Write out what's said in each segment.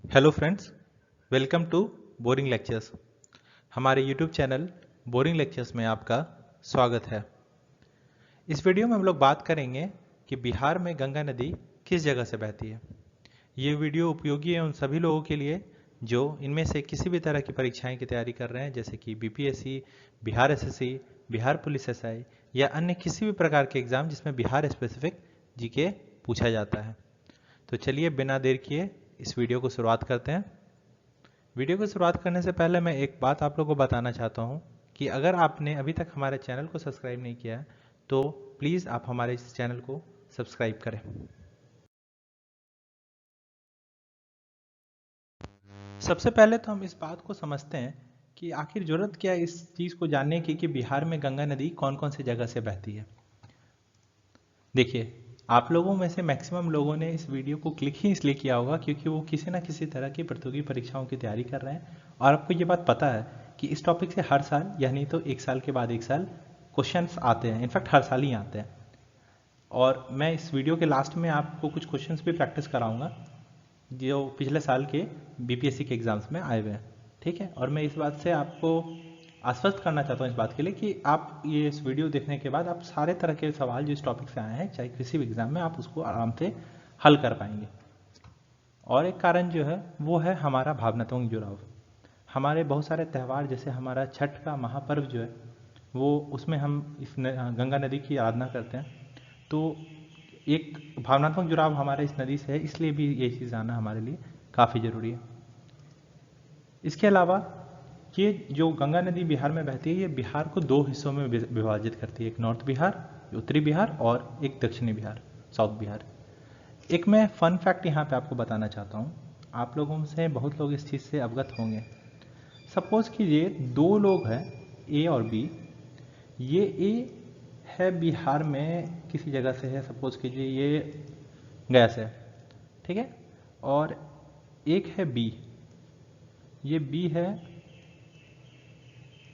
Hello friends, welcome to boring lectures. हमारे YouTube channel boring lectures में आपका स्वागत है। इस वीडियो में हम लोग बात करेंगे कि बिहार में गंगा नदी किस जगह से बहती है। ये वीडियो उपयोगी है उन सभी लोगों के लिए जो इनमें से किसी भी तरह की परीक्षाएं की तैयारी कर रहे हैं, जैसे कि BPSC, Bihar SSC, Bihar police SI या अन्य किसी भी प्रकार के एग्जाम जिसमें बिहार स्पेसिफिक जीके पूछा जाता है। तो चलिए बिना देर किए इस वीडियो को शुरुआत करते हैं। वीडियो को शुरुआत करने से पहले मैं एक बात आप लोगों को बताना चाहता हूं कि अगर आपने अभी तक हमारे चैनल को सब्सक्राइब नहीं किया है तो प्लीज़ आप हमारे इस चैनल को सब्सक्राइब करें। सबसे पहले तो हम इस बात को समझते हैं कि आखिर जरूरत क्या है इस चीज़ को जानने की कि बिहार में गंगा नदी कौन कौन सी जगह से बहती है। देखिए, आप लोगों में से मैक्सिमम लोगों ने इस वीडियो को क्लिक ही इसलिए किया होगा क्योंकि वो किसी ना किसी तरह की प्रतियोगी परीक्षाओं की तैयारी कर रहे हैं और आपको ये बात पता है कि इस टॉपिक से हर साल यानी तो एक साल के बाद एक साल क्वेश्चंस आते हैं। इनफैक्ट हर साल ही आते हैं और मैं इस वीडियो के लास्ट में आपको कुछ क्वेश्चंस भी प्रैक्टिस कराऊंगा जो पिछले साल के बीपीएससी के एग्जाम्स में आए हुए हैं। ठीक है, और मैं इस बात से आपको आश्वस्त करना चाहता हूँ इस बात के लिए कि आप ये इस वीडियो देखने के बाद आप सारे तरह के सवाल जो इस टॉपिक से आए हैं चाहे किसी भी एग्जाम में आप उसको आराम से हल कर पाएंगे। और एक कारण जो है वो है हमारा भावनात्मक जुड़ाव। हमारे बहुत सारे त्यौहार जैसे हमारा छठ का महापर्व जो है वो उसमें हम इस गंगा नदी की आराधना करते हैं। तो एक भावनात्मक जुड़ाव हमारे इस नदी से है, इसलिए भी ये चीज़ जानना हमारे लिए काफ़ी ज़रूरी है। इसके अलावा ये जो गंगा नदी बिहार में बहती है ये बिहार को दो हिस्सों में विभाजित करती है, एक नॉर्थ बिहार, उत्तरी बिहार और एक दक्षिणी बिहार, साउथ बिहार। एक मैं फन फैक्ट यहाँ पे आपको बताना चाहता हूँ, आप लोगों में से बहुत लोग इस चीज़ से अवगत होंगे। सपोज कीजिए दो लोग हैं, ए और बी। ये ए है बिहार में किसी जगह से है, सपोज कीजिए ये गया से है, ठीक है। और एक है बी, ये बी है,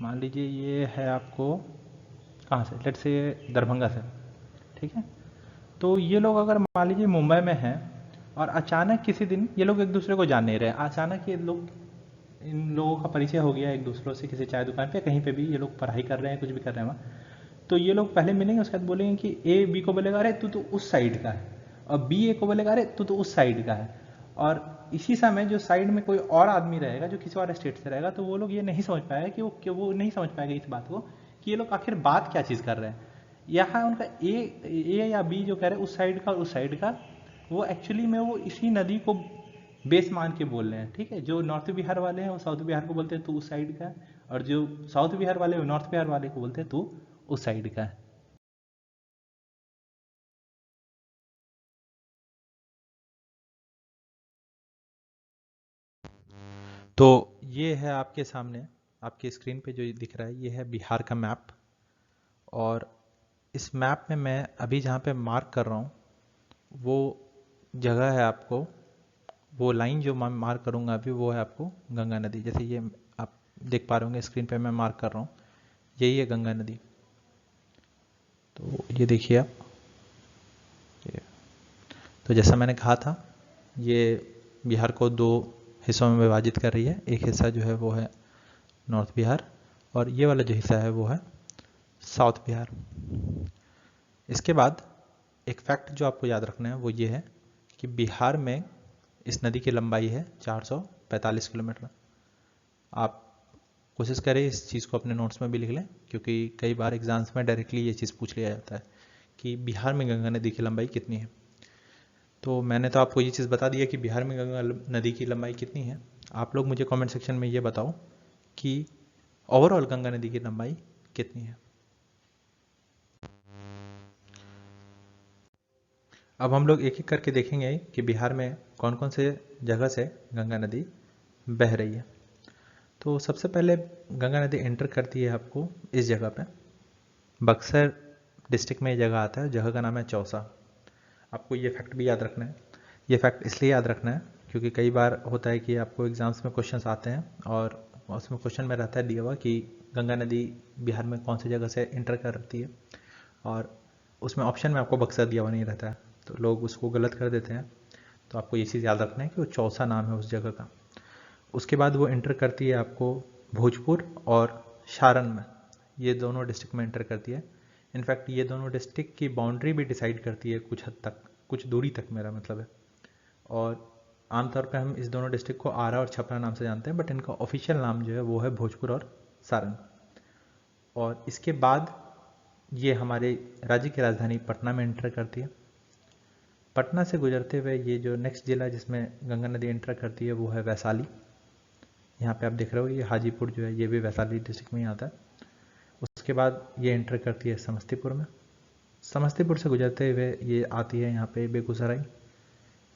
मान लीजिए ये है आपको कहाँ से, लेट से दरभंगा से, ठीक है। तो ये लोग अगर मान लीजिए मुंबई में हैं और अचानक किसी दिन ये लोग एक दूसरे को जान नहीं रहे, अचानक ये लोग इन लोगों का परिचय हो गया एक दूसरों से किसी चाय दुकान पे, कहीं पे भी ये लोग पढ़ाई कर रहे हैं, कुछ भी कर रहे हैं वहाँ। तो ये लोग पहले मिलेंगे, उसके बाद बोलेंगे कि ए बी को बोलेगा अरे तू तो उस साइड का है, और बी ए को बोलेगा अरे तू तो उस साइड का है। और इसी समय जो साइड में कोई और आदमी रहेगा जो किसी और स्टेट से रहेगा तो वो लोग ये नहीं समझ पाएगा कि वो नहीं समझ पाएगा इस बात को कि ये लोग आखिर बात क्या चीज़ कर रहे हैं। यहाँ उनका ए या बी जो कह रहे हैं उस साइड का और उस साइड का, वो एक्चुअली में वो इसी नदी को बेस मान के बोल रहे हैं। ठीक है, जो नॉर्थ बिहार वाले हैं वो साउथ बिहार को बोलते हैं तू उस साइड का है, और जो साउथ बिहार वाले वो नॉर्थ बिहार वाले को बोलते हैं तू उस साइड का है। तो ये है आपके सामने, आपकी स्क्रीन पे जो दिख रहा है ये है बिहार का मैप। और इस मैप में मैं अभी जहाँ पे मार्क कर रहा हूँ वो जगह है, आपको वो लाइन जो मैं मार्क करूँगा अभी वो है आपको गंगा नदी। जैसे ये आप देख पा रहे होंगे स्क्रीन पे मैं मार्क कर रहा हूँ, यही है गंगा नदी। तो ये देखिए आप, ये तो जैसा मैंने कहा था ये बिहार को दो हिस्सों में विभाजित कर रही है। एक हिस्सा जो है वो है नॉर्थ बिहार और ये वाला जो हिस्सा है वो है साउथ बिहार। इसके बाद एक फैक्ट जो आपको याद रखना है वो ये है कि बिहार में इस नदी की लंबाई है 445 किलोमीटर। आप कोशिश करें इस चीज़ को अपने नोट्स में भी लिख लें क्योंकि कई बार एग्जाम्स में डायरेक्टली ये चीज़ पूछ लिया जाता है कि बिहार में गंगा नदी की लंबाई कितनी है। तो मैंने तो आपको ये चीज़ बता दिया कि बिहार में गंगा नदी की लंबाई कितनी है। आप लोग मुझे कमेंट सेक्शन में ये बताओ कि ओवरऑल गंगा नदी की लंबाई कितनी है। अब हम लोग एक एक करके देखेंगे कि बिहार में कौन कौन से जगह से गंगा नदी बह रही है। तो सबसे पहले गंगा नदी एंटर करती है आपको इस जगह पे, बक्सर डिस्ट्रिक्ट में ये जगह आता है, जगह का नाम है चौसा। आपको ये फैक्ट भी याद रखना है। ये फैक्ट इसलिए याद रखना है क्योंकि कई बार होता है कि आपको एग्जाम्स में क्वेश्चंस आते हैं और उसमें क्वेश्चन में रहता है दिया हुआ कि गंगा नदी बिहार में कौन सी जगह से इंटर करती है, और उसमें ऑप्शन में आपको बक्सर दिया हुआ नहीं रहता है तो लोग उसको गलत कर देते हैं। तो आपको ये चीज़ याद रखना है कि वो चौसा नाम है उस जगह का। उसके बाद वो एंटर करती है आपको भोजपुर और सारण में, ये दोनों डिस्ट्रिक्ट में एंटर करती है। इनफैक्ट ये दोनों डिस्ट्रिक्ट की बाउंड्री भी डिसाइड करती है कुछ हद तक, कुछ दूरी तक मेरा मतलब है। और आमतौर पे हम इस दोनों डिस्ट्रिक्ट को आरा और छपरा नाम से जानते हैं, बट इनका ऑफिशियल नाम जो है वो है भोजपुर और सारण। और इसके बाद ये हमारे राज्य की राजधानी पटना में एंटर करती है। पटना से गुजरते हुए ये जो नेक्स्ट जिला जिसमें गंगा नदी एंटर करती है वो है वैशाली। यहाँ पे आप देख रहे हो ये हाजीपुर जो है ये भी वैशाली डिस्ट्रिक्ट में ही आता है। उसके बाद ये एंटर करती है समस्तीपुर में। समस्तीपुर से गुजरते हुए ये आती है यहाँ पे बेगूसराय।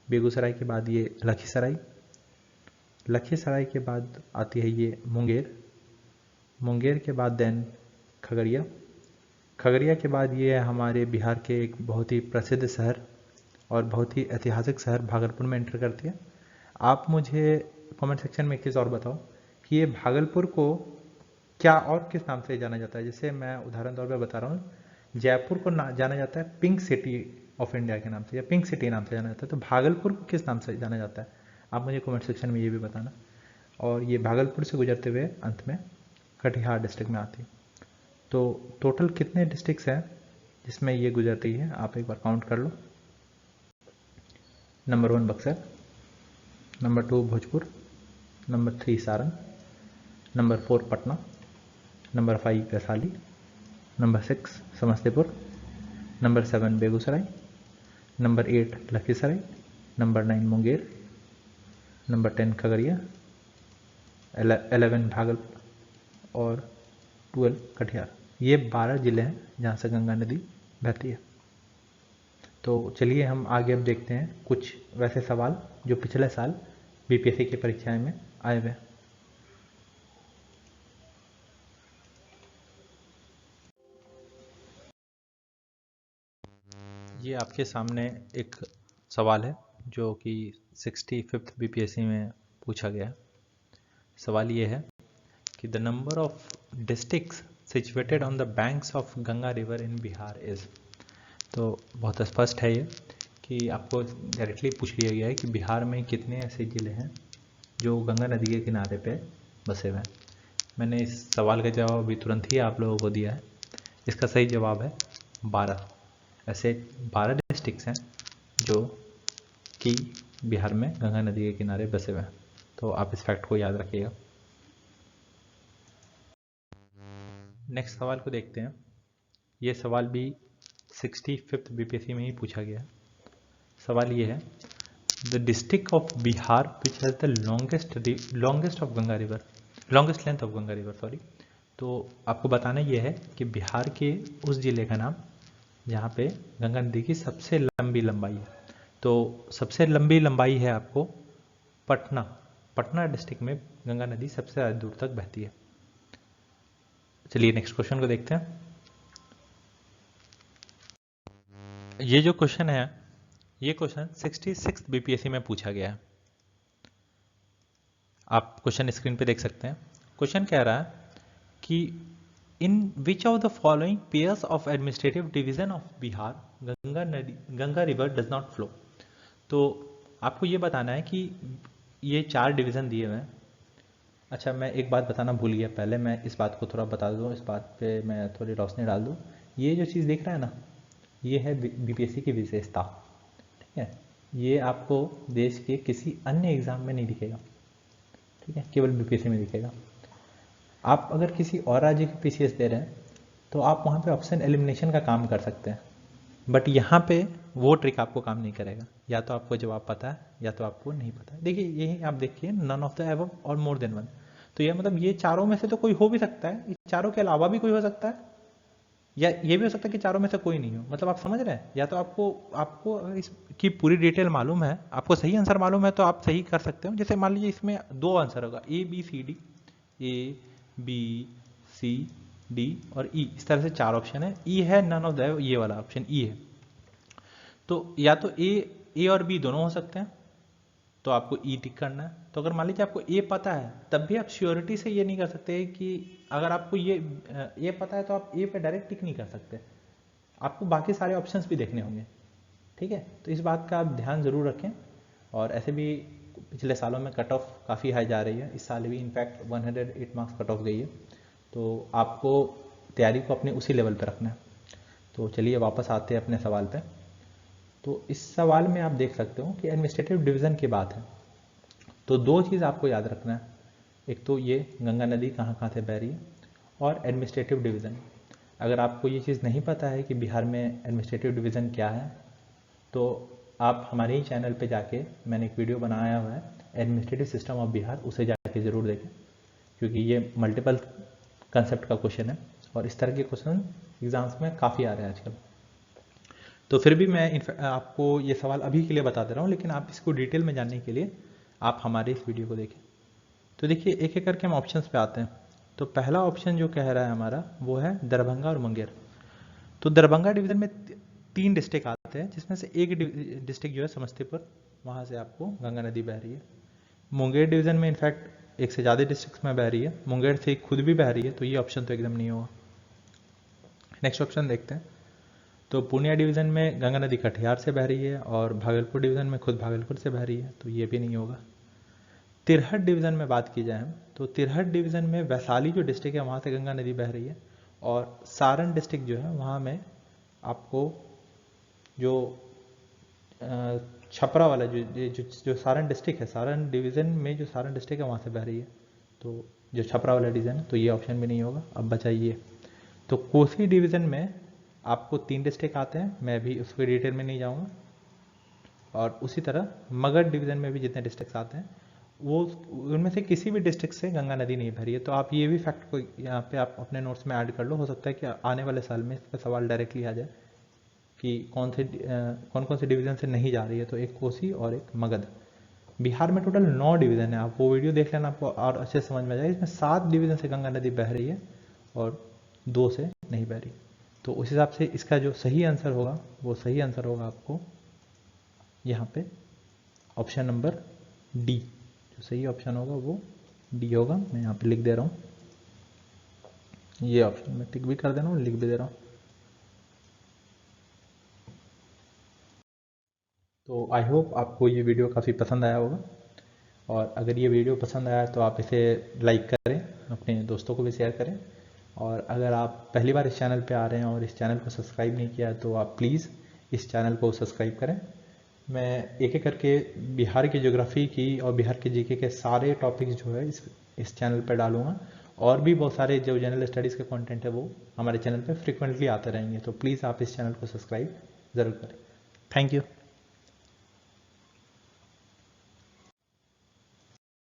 बेगूसराय के बाद ये लखीसराय। लखीसराय के बाद आती है ये मुंगेर। मुंगेर के बाद देन खगड़िया। खगड़िया के बाद ये है हमारे बिहार के एक बहुत ही प्रसिद्ध शहर और बहुत ही ऐतिहासिक शहर भागलपुर में एंटर करती है। आप मुझे कमेंट सेक्शन में एक चीज़ और बताओ कि ये भागलपुर को क्या और किस नाम से जाना जाता है। जैसे मैं उदाहरण तौर पे बता रहा हूँ, जयपुर को जाना जाता है पिंक सिटी ऑफ इंडिया के नाम से या पिंक सिटी नाम से जाना जाता है, तो भागलपुर को किस नाम से जाना जाता है आप मुझे कमेंट सेक्शन में ये भी बताना। और ये भागलपुर से गुजरते हुए अंत में कटिहार डिस्ट्रिक्ट में आती है। तो टोटल कितने डिस्ट्रिक्ट्स हैं जिसमें ये गुजरती है आप एक बार काउंट कर लो। Number 1 Buxar, number 2 Bhojpur, number 3 Saran, number 4 Patna, number 5 Vaishali, number 6 Samastipur, number 7 Begusarai, number 8 Lakhisarai, number 9 Munger, number 10 Khagaria, 11 Bhagalpur और 12 कटिहार। ये 12 जिले हैं जहाँ से गंगा नदी बहती है। तो चलिए हम आगे अब देखते हैं कुछ वैसे सवाल जो पिछले साल बीपीएससी की परीक्षाएं में आए हुए। ये आपके सामने एक सवाल है जो कि 65th बीपीएससी में पूछा गया। सवाल ये है कि the number of districts situated on the banks of Ganga river in Bihar is. तो बहुत स्पष्ट है ये कि आपको डायरेक्टली पूछ लिया गया है कि बिहार में कितने ऐसे ज़िले हैं जो गंगा नदी के किनारे पे बसे हुए हैं। मैंने इस सवाल का जवाब अभी तुरंत ही आप लोगों को दिया है। इसका सही जवाब है 12। ऐसे 12 डिस्ट्रिक्ट्स हैं जो कि बिहार में गंगा नदी के किनारे बसे हुए हैं। तो आप इस फैक्ट को याद रखिएगा। नेक्स्ट सवाल को देखते हैं। ये सवाल भी 65th बीपीएससी में ही पूछा गया। सवाल ये है the district of Bihar which has the longest of Ganga river, longest length of Ganga river sorry. तो आपको बताना ये है कि बिहार के उस जिले का नाम जहाँ पे गंगा नदी की सबसे लंबी लंबाई है। तो सबसे लंबी लंबाई है आपको पटना। पटना डिस्ट्रिक्ट में गंगा नदी सबसे ज़्यादा दूर तक बहती है। चलिए नेक्स्ट क्वेश्चन को देखते हैं। ये जो क्वेश्चन है ये क्वेश्चन 66 बीपीएससी में पूछा गया है। आप क्वेश्चन स्क्रीन पे देख सकते हैं। क्वेश्चन कह रहा है कि in which of the following pairs of administrative division of Bihar Ganga river does not flow. तो आपको ये बताना है कि ये 4 डिवीज़न दिए हुए हैं। अच्छा, मैं एक बात बताना भूल गया, पहले मैं इस बात को थोड़ा बता दूँ, इस बात पे मैं थोड़ी रोशनी डाल दूँ। ये जो चीज़ दिख रहा है ना, ये है बीपीएससी की विशेषता। ठीक है, ये आपको देश के किसी अन्य एग्ज़ाम में नहीं दिखेगा। ठीक है, केवल बीपीएससी में दिखेगा। आप अगर किसी और राज्य के पीसीएस दे रहे हैं तो आप वहाँ पे ऑप्शन एलिमिनेशन का काम कर सकते हैं, बट यहाँ पे वो ट्रिक आपको काम नहीं करेगा। या तो आपको जवाब पता है या तो आपको नहीं पता है। देखिए यही आप देखिए, नन ऑफ द एबव और मोर देन वन। तो ये मतलब ये चारों में से तो कोई हो भी सकता है, चारों के अलावा भी कोई हो सकता है, या ये भी हो सकता है कि चारों में से कोई नहीं हो। मतलब आप समझ रहे हैं, या तो आपको अगर इसकी पूरी डिटेल मालूम है, आपको सही आंसर मालूम है तो आप सही कर सकते हो। जैसे मान लीजिए इसमें 2 आंसर होगा, A B C D, A B C D और ई, इस तरह से 4 ऑप्शन है। ई है नन ऑफ द, ये वाला ऑप्शन ई है। तो या तो ए और बी दोनों हो सकते हैं, तो आपको ई टिक करना है। तो अगर मान लीजिए आपको ए पता है, तब भी आप श्योरिटी से ये नहीं कर सकते कि अगर आपको ये पता है तो आप ए पे डायरेक्ट टिक नहीं कर सकते, आपको बाकी सारे ऑप्शंस भी देखने होंगे। ठीक है, तो इस बात का आप ध्यान जरूर रखें। और ऐसे भी पिछले सालों में कट ऑफ काफ़ी हाई जा रही है, इस साल भी इनफैक्ट 108 मार्क्स कट ऑफ गई है। तो आपको तैयारी को अपने उसी लेवल पर रखना है। तो चलिए वापस आते हैं अपने सवाल पे। तो इस सवाल में आप देख सकते हो कि एडमिनिस्ट्रेटिव डिवीज़न की बात है। तो दो चीज़ आपको याद रखना है, एक तो ये गंगा नदी कहाँ कहाँ से बह रही है, और एडमिनिस्ट्रेटिव डिवीज़न। अगर आपको ये चीज़ नहीं पता है कि बिहार में एडमिनिस्ट्रेटिव डिवीज़न क्या है, तो आप हमारे ही चैनल पे जाके मैंने एक वीडियो बनाया हुआ है एडमिनिस्ट्रेटिव सिस्टम ऑफ बिहार, उसे जाके ज़रूर देखें, क्योंकि ये मल्टीपल कंसेप्ट का क्वेश्चन है और इस तरह के क्वेश्चन एग्जाम्स में काफ़ी आ रहे हैं आजकल। तो फिर भी मैं आपको ये सवाल अभी के लिए बता दे रहा हूँ, लेकिन आप इसको डिटेल में जानने के लिए आप हमारे इस वीडियो को देखें। तो देखिए एक एक करके हम ऑप्शंस पे आते हैं। तो पहला ऑप्शन जो कह रहा है हमारा वो है दरभंगा और मुंगेर। तो दरभंगा डिवीज़न में 3 डिस्ट्रिक्ट आते हैं, जिसमें से एक डिस्ट्रिक्ट जो है समस्तीपुर, वहाँ से आपको गंगा नदी बह रही है। मुंगेर डिवीज़न में इनफैक्ट एक से ज़्यादा डिस्ट्रिक्ट में बह रही है, मुंगेर से खुद भी बह रही है, तो ये ऑप्शन तो एकदम नहीं होगा। नेक्स्ट ऑप्शन देखते हैं। तो पूर्णिया डिवीज़न में गंगा नदी कटिहार से बह रही है और भागलपुर डिवीज़न में खुद भागलपुर से बह रही है, तो ये भी नहीं होगा। तिरहट डिवीज़न में बात की जाए हम, तो तिरहट डिवीज़न में वैशाली जो डिस्ट्रिक्ट है वहाँ से गंगा नदी बह रही है, और सारण डिस्ट्रिक्ट जो है वहाँ में आपको जो छपरा वाला जो सारण डिस्ट्रिक्ट है, सारण डिवीज़न में जो सारण डिस्ट्रिक्ट है वहाँ से बह रही है, तो जो छपरा वाला डिवीज़न है, तो ये ऑप्शन भी नहीं होगा। अब बचाइए। तो कोसी डिवीज़न में आपको 3 डिस्ट्रिक्ट आते हैं, मैं भी उसके डिटेल में नहीं जाऊँगा। और उसी तरह मगध डिवीज़न में भी जितने डिस्ट्रिक्ट आते हैं वो उनमें से किसी भी डिस्ट्रिक्ट से गंगा नदी नहीं भरी है। तो आप ये भी फैक्ट को यहाँ पे आप अपने नोट्स में ऐड कर लो, हो सकता है कि आने वाले साल में इस पर सवाल डायरेक्टली आ जाए कि कौन कौन से डिवीज़न से नहीं जा रही है। तो एक कोसी और एक मगध। बिहार में टोटल 9 डिवीज़न है, आप वो वीडियो देख लेना, आपको और अच्छे समझ में आ जाएगा। इसमें 7 डिवीज़न से गंगा नदी बह रही है और 2 से नहीं बह रही। तो उस हिसाब से इसका जो सही आंसर होगा वो सही आंसर होगा आपको यहाँ पे ऑप्शन नंबर डी। जो सही ऑप्शन होगा वो डी होगा। मैं यहाँ पे लिख दे रहा हूँ, ये ऑप्शन मैं टिक भी कर दे रहा हूँ, लिख भी दे रहा हूँ। तो आई होप आपको ये वीडियो काफ़ी पसंद आया होगा, और अगर ये वीडियो पसंद आया तो आप इसे लाइक करें, अपने दोस्तों को भी शेयर करें। और अगर आप पहली बार इस चैनल पे आ रहे हैं और इस चैनल को सब्सक्राइब नहीं किया तो आप प्लीज़ इस चैनल को सब्सक्राइब करें। मैं एक एक करके बिहार की ज्योग्राफी की और बिहार के जीके के सारे टॉपिक्स जो है इस चैनल पर डालूंगा, और भी बहुत सारे जो जनरल स्टडीज़ के कंटेंट है वो हमारे चैनल पे फ्रिक्वेंटली आते रहेंगे। तो प्लीज़ आप इस चैनल को सब्सक्राइब ज़रूर करें। Thank you.